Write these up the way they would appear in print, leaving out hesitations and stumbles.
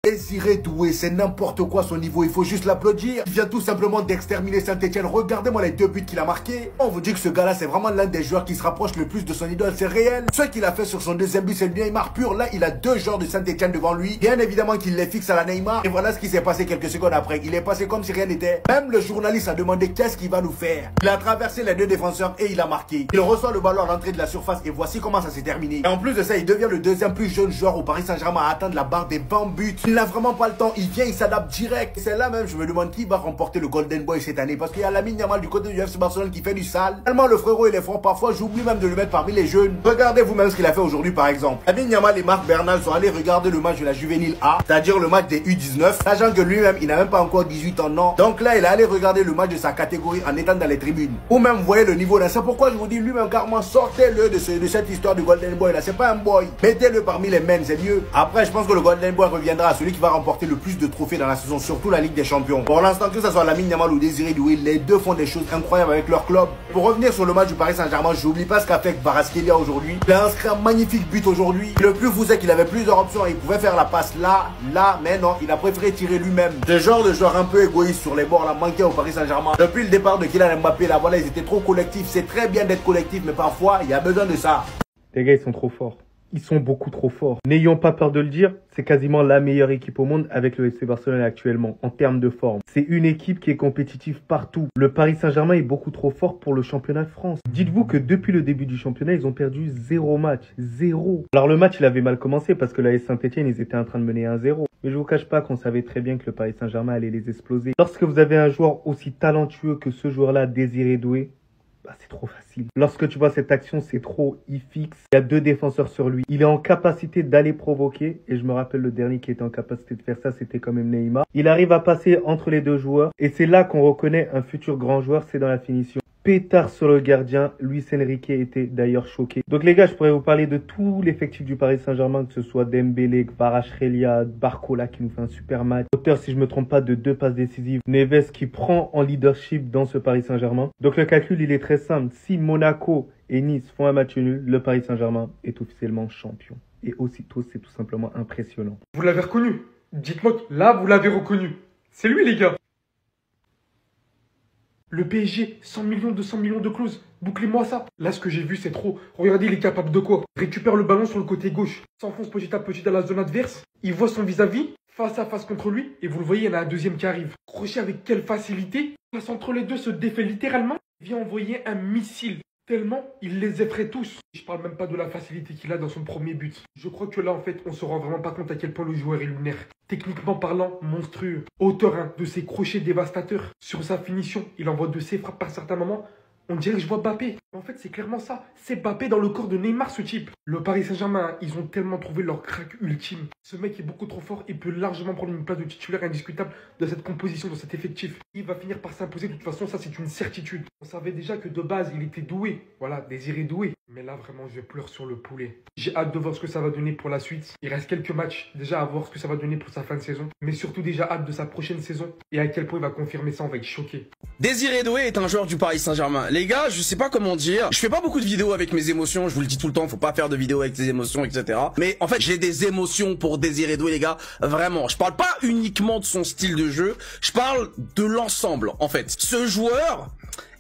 Désiré Doué, c'est n'importe quoi son niveau, il faut juste l'applaudir. Il vient tout simplement d'exterminer Saint-Etienne. Regardez-moi les 2 buts qu'il a marqués. On vous dit que ce gars-là, c'est vraiment l'un des joueurs qui se rapproche le plus de son idole, c'est réel. Ce qu'il a fait sur son 2e but, c'est le Neymar pur. Là, il a 2 joueurs de Saint-Etienne devant lui. Bien évidemment qu'il les fixe à la Neymar. Et voilà ce qui s'est passé quelques secondes après. Il est passé comme si rien n'était. Même le journaliste a demandé qu'est-ce qu'il va nous faire. Il a traversé les 2 défenseurs et il a marqué. Il reçoit le ballon à l'entrée de la surface et voici comment ça s'est terminé. Et en plus de ça, il devient le 2e plus jeune joueur au Paris Saint-Germain à atteindre la barre des 20 buts. Il n'a vraiment pas le temps. Il vient, il s'adapte direct. C'est là même, je me demande qui va remporter le Golden Boy cette année. Parce qu'il y a Lamine Yamal du côté du FC Barcelone qui fait du sale. Tellement le frérot il est fort, parfois j'oublie même de le mettre parmi les jeunes. Regardez vous-même ce qu'il a fait aujourd'hui par exemple. Lamine Yamal et Marc Bernal sont allés regarder le match de la Juvénile A, c'est-à-dire le match des U19, sachant que lui-même il n'a même pas encore 18 ans, non. Donc là il est allé regarder le match de sa catégorie en étant dans les tribunes. Ou même vous voyez le niveau là. C'est pourquoi je vous dis lui-même carrément sortez-le de cette histoire du Golden Boy là. C'est pas un boy. Mettez-le parmi les men, c'est mieux. Après je pense que le Golden Boy reviendra à celui qui va remporter le plus de trophées dans la saison, surtout la Ligue des Champions. Pour l'instant, que ce soit Lamine Yamal ou Désiré Doué, les deux font des choses incroyables avec leur club. Pour revenir sur le match du Paris Saint-Germain, j'oublie pas ce qu'a fait Kvaratskhelia aujourd'hui. Il a inscrit un magnifique but aujourd'hui. Le plus fou c'est qu'il avait plusieurs options. Il pouvait faire la passe là, mais non, il a préféré tirer lui-même. Ce genre de joueur un peu égoïste sur les bords là manquait au Paris Saint-Germain. Depuis le départ de Kylian Mbappé, là voilà, ils étaient trop collectifs. C'est très bien d'être collectif, mais parfois, il y a besoin de ça. Les gars, ils sont trop forts. Ils sont beaucoup trop forts. N'ayons pas peur de le dire, c'est quasiment la meilleure équipe au monde avec le FC Barcelone actuellement, en termes de forme. C'est une équipe qui est compétitive partout. Le Paris Saint-Germain est beaucoup trop fort pour le championnat de France. Dites-vous que depuis le début du championnat, ils ont perdu 0 match. 0. Alors le match, il avait mal commencé parce que la Saint-Etienne, ils étaient en train de mener 1-0. Mais je vous cache pas qu'on savait très bien que le Paris Saint-Germain allait les exploser. Lorsque vous avez un joueur aussi talentueux que ce joueur-là, Désiré Doué, bah, c'est trop facile. Lorsque tu vois cette action, c'est trop, il fixe. Il y a 2 défenseurs sur lui. Il est en capacité d'aller provoquer. Et je me rappelle le dernier qui était en capacité de faire ça, c'était quand même Neymar. Il arrive à passer entre les 2 joueurs. Et c'est là qu'on reconnaît un futur grand joueur, c'est dans la finition. Pétard sur le gardien, Luis Enrique était d'ailleurs choqué. Donc les gars, je pourrais vous parler de tout l'effectif du Paris Saint-Germain, que ce soit Dembélé, Kvaratskhelia, Barcola qui nous fait un super match. Auteur, si je me trompe pas, de 2 passes décisives. Neves qui prend en leadership dans ce Paris Saint-Germain. Donc le calcul, il est très simple. Si Monaco et Nice font un match nul, le Paris Saint-Germain est officiellement champion. Et aussitôt, c'est tout simplement impressionnant. Vous l'avez reconnu? Dites-moi que là, vous l'avez reconnu. C'est lui les gars. Le PSG, 100 millions, 200 millions de clauses. Bouclez-moi ça. Là, ce que j'ai vu, c'est trop. Regardez, il est capable de quoi? Récupère le ballon sur le côté gauche. S'enfonce petit à petit dans la zone adverse. Il voit son vis-à-vis, face à face contre lui. Et vous le voyez, il y en a un deuxième qui arrive. Crochet avec quelle facilité. Passe entre les deux, se défait littéralement. Il vient envoyer un missile. Tellement, il les effraie tous. Je parle même pas de la facilité qu'il a dans son premier but. Je crois que là, en fait, on se rend vraiment pas compte à quel point le joueur est lunaire. Techniquement parlant, monstrueux. Auteur de ses crochets dévastateurs. Sur sa finition, il envoie de ses frappes par certains moments. On dirait que je vois Mbappé. En fait, c'est clairement ça. C'est Mbappé dans le corps de Neymar, ce type. Le Paris Saint-Germain, ils ont tellement trouvé leur crack ultime. Ce mec est beaucoup trop fort et peut largement prendre une place de titulaire indiscutable de cette composition, de cet effectif. Il va finir par s'imposer. De toute façon, ça, c'est une certitude. On savait déjà que de base, il était doué. Voilà, Désiré Doué. Mais là, vraiment, je pleure sur le poulet. J'ai hâte de voir ce que ça va donner pour la suite. Il reste quelques matchs déjà à voir ce que ça va donner pour sa fin de saison. Mais surtout déjà hâte de sa prochaine saison. Et à quel point il va confirmer ça, on va être choqué. Désiré Doué est un joueur du Paris Saint-Germain. Les gars, je sais pas comment dire. Je fais pas beaucoup de vidéos avec mes émotions. Je vous le dis tout le temps, faut pas faire de vidéos avec ses émotions, etc. Mais en fait, j'ai des émotions pour Désiré Doué, les gars. Vraiment. Je parle pas uniquement de son style de jeu. Je parle de l'ensemble, en fait. Ce joueur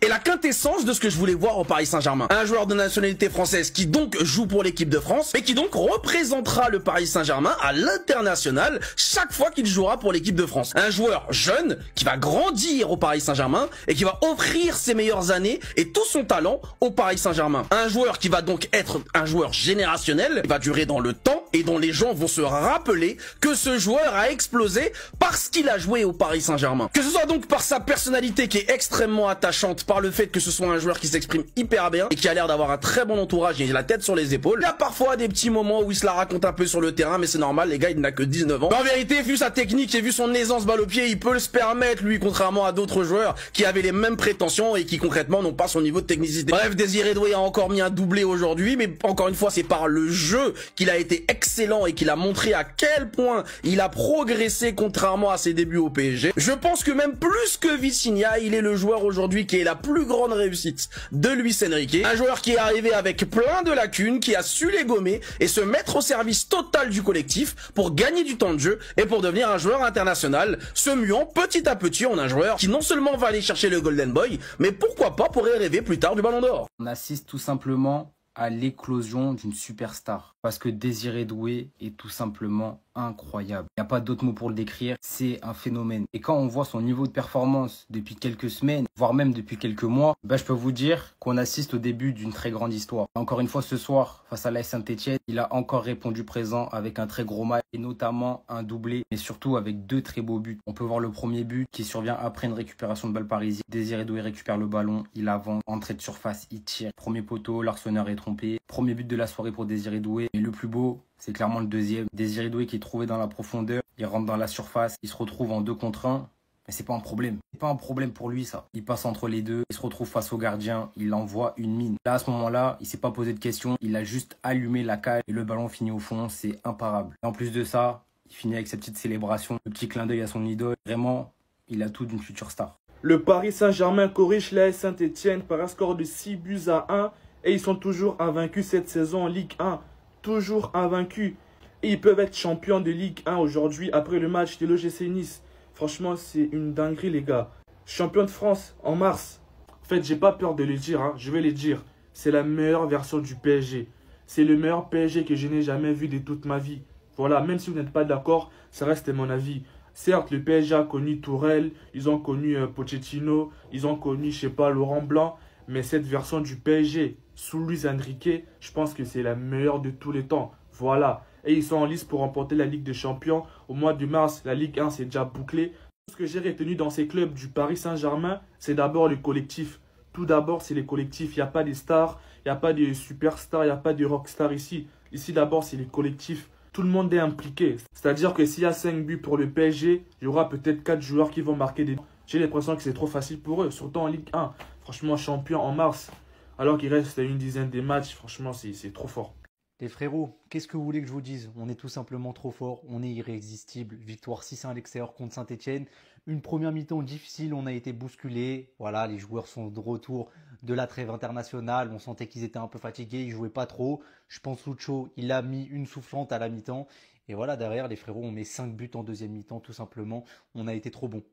est la quintessence de ce que je voulais voir au Paris Saint-Germain. Un joueur de nationalité française qui donc joue pour l'équipe de France, mais qui donc représentera le Paris Saint-Germain à l'international chaque fois qu'il jouera pour l'équipe de France. Un joueur jeune qui va grandir au Paris Saint-Germain et qui va offrir ses meilleures années et tout son talent au Paris Saint-Germain. Un joueur qui va donc être un joueur générationnel, qui va durer dans le temps et dont les gens vont se rappeler que ce joueur a explosé parce qu'il a joué au Paris Saint-Germain. Que ce soit donc par sa personnalité qui est extrêmement attachante, par le fait que ce soit un joueur qui s'exprime hyper bien et qui a l'air d'avoir un très bon entourage et la tête sur les épaules. Il y a parfois des petits moments où il se la raconte un peu sur le terrain, mais c'est normal, les gars, il n'a que 19 ans. Mais en vérité, vu sa technique et vu son aisance balle au pied, il peut se permettre, lui, contrairement à d'autres joueurs qui avaient les mêmes prétentions et qui concrètement n'ont pas son niveau de technicité. Bref, Désiré Doué a encore mis un doublé aujourd'hui, mais encore une fois, c'est par le jeu qu'il a été excellent et qu'il a montré à quel point il a progressé contrairement à ses débuts au PSG. Je pense que même plus que Vitinha, il est le joueur aujourd'hui qui est la plus grande réussite de Luis Enrique. Un joueur qui est arrivé avec plein de lacunes, qui a su les gommer et se mettre au service total du collectif pour gagner du temps de jeu et pour devenir un joueur international, se muant petit à petit en un joueur qui non seulement va aller chercher le Golden Boy, mais pourquoi pas pourrait rêver plus tard du Ballon d'Or. On assiste tout simplement à l'éclosion d'une superstar. Parce que Désiré Doué est tout simplement incroyable. Il n'y a pas d'autre mot pour le décrire, c'est un phénomène. Et quand on voit son niveau de performance depuis quelques semaines, voire même depuis quelques mois, je peux vous dire qu'on assiste au début d'une très grande histoire. Encore une fois ce soir, face à l'AS Saint-Etienne, il a encore répondu présent avec un très gros match, et notamment un doublé, mais surtout avec 2 très beaux buts. On peut voir le premier but qui survient après une récupération de balle parisienne. Désiré Doué récupère le ballon, il avance, entrée de surface, il tire. Premier poteau, l'Arsenal est trompé. Premier but de la soirée pour Désiré Doué. Et le plus beau, c'est clairement le deuxième. Désiré Doué qui est trouvé dans la profondeur. Il rentre dans la surface. Il se retrouve en 2 contre 1. Mais c'est pas un problème. C'est pas un problème pour lui, ça. Il passe entre les deux. Il se retrouve face au gardien. Il envoie une mine. Là, à ce moment-là, il s'est pas posé de questions. Il a juste allumé la cage. Et le ballon finit au fond. C'est imparable. Et en plus de ça, il finit avec sa petite célébration. Le petit clin d'œil à son idole. Vraiment, il a tout d'une future star. Le Paris Saint-Germain corrige l'AS Saint-Etienne par un score de 6-1. Et ils sont toujours invaincus cette saison en Ligue 1. Toujours invaincus. Et ils peuvent être champions de Ligue 1 aujourd'hui après le match de l'OGC Nice. Franchement, c'est une dinguerie, les gars. Champion de France en mars. En fait, j'ai pas peur de le dire, hein. Je vais le dire. C'est la meilleure version du PSG. C'est le meilleur PSG que je n'ai jamais vu de toute ma vie. Voilà, même si vous n'êtes pas d'accord, ça reste mon avis. Certes, le PSG a connu Tourelle, ils ont connu Pochettino, ils ont connu, je sais pas, Laurent Blanc. Mais cette version du PSG, sous Luis Enrique, je pense que c'est la meilleure de tous les temps. Voilà. Et ils sont en lice pour remporter la Ligue des Champions. Au mois de mars, la Ligue 1 c'est déjà bouclé. Ce que j'ai retenu dans ces clubs du Paris Saint-Germain, c'est d'abord le collectif. Tout d'abord, c'est les collectifs. Il n'y a pas des stars, il n'y a pas de superstars, il n'y a pas de rockstars ici. Ici, d'abord, c'est les collectifs. Tout le monde est impliqué. C'est-à-dire que s'il y a 5 buts pour le PSG, il y aura peut-être 4 joueurs qui vont marquer des buts. J'ai l'impression que c'est trop facile pour eux, surtout en Ligue 1. Franchement, champion en mars, alors qu'il reste une dizaine de matchs, franchement, c'est trop fort. Les frérots, qu'est-ce que vous voulez que je vous dise? On est tout simplement trop fort, on est irrésistible. Victoire 6-1 à l'extérieur contre Saint-Etienne. Une première mi-temps difficile, on a été bousculé. Voilà, les joueurs sont de retour de la trêve internationale. On sentait qu'ils étaient un peu fatigués, ils jouaient pas trop. Je pense Lucho, il a mis une soufflante à la mi-temps. Et voilà, derrière, les frérots, on met 5 buts en deuxième mi-temps, tout simplement. On a été trop bon.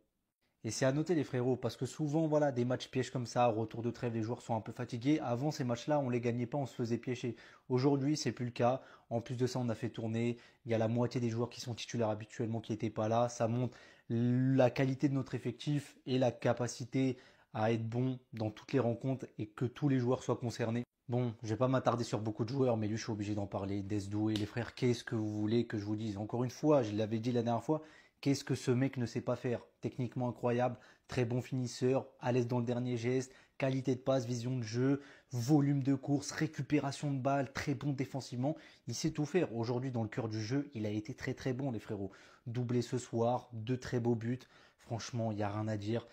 Et c'est à noter les frérots, parce que souvent, voilà, des matchs pièges comme ça, retour de trêve, les joueurs sont un peu fatigués. Avant ces matchs-là, on les gagnait pas, on se faisait piéger. Aujourd'hui, c'est plus le cas. En plus de ça, on a fait tourner. Il y a la moitié des joueurs qui sont titulaires habituellement qui n'étaient pas là. Ça montre la qualité de notre effectif et la capacité à être bon dans toutes les rencontres et que tous les joueurs soient concernés. Bon, je vais pas m'attarder sur beaucoup de joueurs, mais lui, je suis obligé d'en parler. Desdoué, les frères, qu'est-ce que vous voulez que je vous dise? Encore une fois, je l'avais dit la dernière fois, qu'est-ce que ce mec ne sait pas faire? Techniquement incroyable, très bon finisseur, à l'aise dans le dernier geste, qualité de passe, vision de jeu, volume de course, récupération de balles, très bon défensivement. Il sait tout faire. Aujourd'hui, dans le cœur du jeu, il a été très très bon, les frérots. Doublé ce soir, 2 très beaux buts. Franchement, il n'y a rien à dire.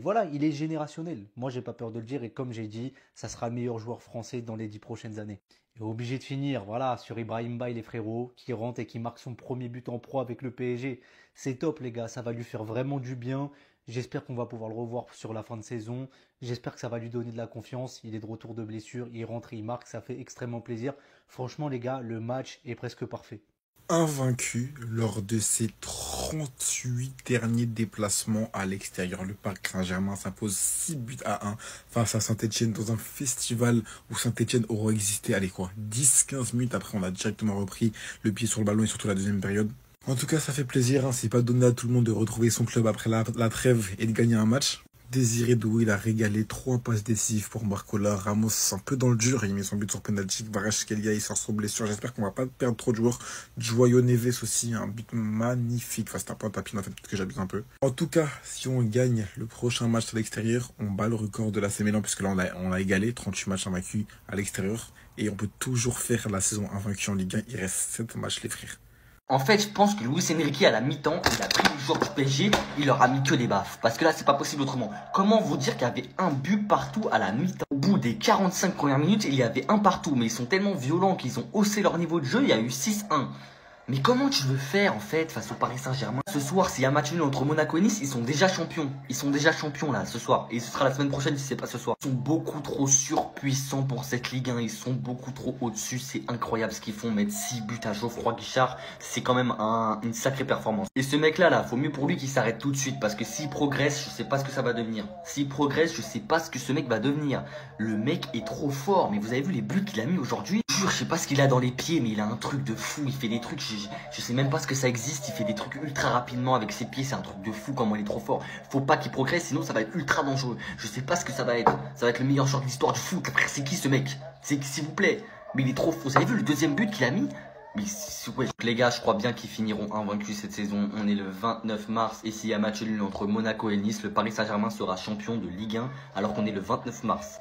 Voilà, il est générationnel. Moi, j'ai pas peur de le dire. Et comme j'ai dit, ça sera le meilleur joueur français dans les 10 prochaines années. Et obligé de finir, voilà, sur Ibrahim Baye, les frérots, qui rentre et qui marque son premier but en pro avec le PSG. C'est top, les gars. Ça va lui faire vraiment du bien. J'espère qu'on va pouvoir le revoir sur la fin de saison. J'espère que ça va lui donner de la confiance. Il est de retour de blessure. Il rentre et il marque. Ça fait extrêmement plaisir. Franchement, les gars, le match est presque parfait. Invaincu lors de ses 38 derniers déplacements à l'extérieur. Le Paris Saint-Germain s'impose 6-1 face à Saint-Etienne dans un festival où Saint-Etienne aura existé, allez quoi, 10-15 minutes après on a directement repris le pied sur le ballon et surtout la deuxième période. En tout cas, ça fait plaisir, hein. C'est pas donné à tout le monde de retrouver son club après la trêve et de gagner un match. Désiré Doué, il a régalé 3 passes décisives pour Barcola. Ramos, un peu dans le dur, il met son but sur penalty. Kvaratskhelia, il sort sur blessure. J'espère qu'on va pas perdre trop de joueurs. Joao Neves aussi, un but magnifique. Enfin, c'est un peu un tapis, en fait, peut-être que j'abuse un peu. En tout cas, si on gagne le prochain match à l'extérieur, on bat le record de l'AC Milan, puisque là, on a égalé 38 matchs invaincus à l'extérieur. Et on peut toujours faire la saison invaincue en Ligue 1. Il reste 7 matchs, les frères. En fait, je pense que Luis Enrique, à la mi-temps, il a pris les joueurs du PSG, il leur a mis que des baffes. Parce que là, c'est pas possible autrement. Comment vous dire qu'il y avait un but partout à la mi-temps? Au bout des 45 premières minutes, il y avait un partout. Mais ils sont tellement violents qu'ils ont haussé leur niveau de jeu. Il y a eu 6-1. Mais comment tu veux faire en fait face au Paris Saint-Germain? Ce soir, s'il y a un match nul entre Monaco et Nice, ils sont déjà champions. Ils sont déjà champions là ce soir. Et ce sera la semaine prochaine si c'est pas ce soir. Ils sont beaucoup trop surpuissants pour cette Ligue 1. Ils sont beaucoup trop au-dessus. C'est incroyable ce qu'ils font. Mettre 6 buts à Geoffroy Guichard, c'est quand même une sacrée performance. Et ce mec là, faut mieux pour lui qu'il s'arrête tout de suite. Parce que s'il progresse, je sais pas ce que ça va devenir. S'il progresse, je sais pas ce que ce mec va devenir. Le mec est trop fort. Mais vous avez vu les buts qu'il a mis aujourd'hui? Je sais pas ce qu'il a dans les pieds, mais il a un truc de fou. Il fait des trucs, je sais même pas ce que ça existe. Il fait des trucs ultra rapidement avec ses pieds. C'est un truc de fou comment il est trop fort. Faut pas qu'il progresse, sinon ça va être ultra dangereux. Je sais pas ce que ça va être. Ça va être le meilleur joueur de l'histoire du foot. Après, c'est qui ce mec? C'est s'il vous plaît. Mais il est trop fort. Vous avez vu le deuxième but qu'il a mis? Mais ouais, les gars, je crois bien qu'ils finiront invaincus cette saison. On est le 29 mars et s'il y a match nul entre Monaco et Nice, le Paris Saint-Germain sera champion de Ligue 1 alors qu'on est le 29 mars.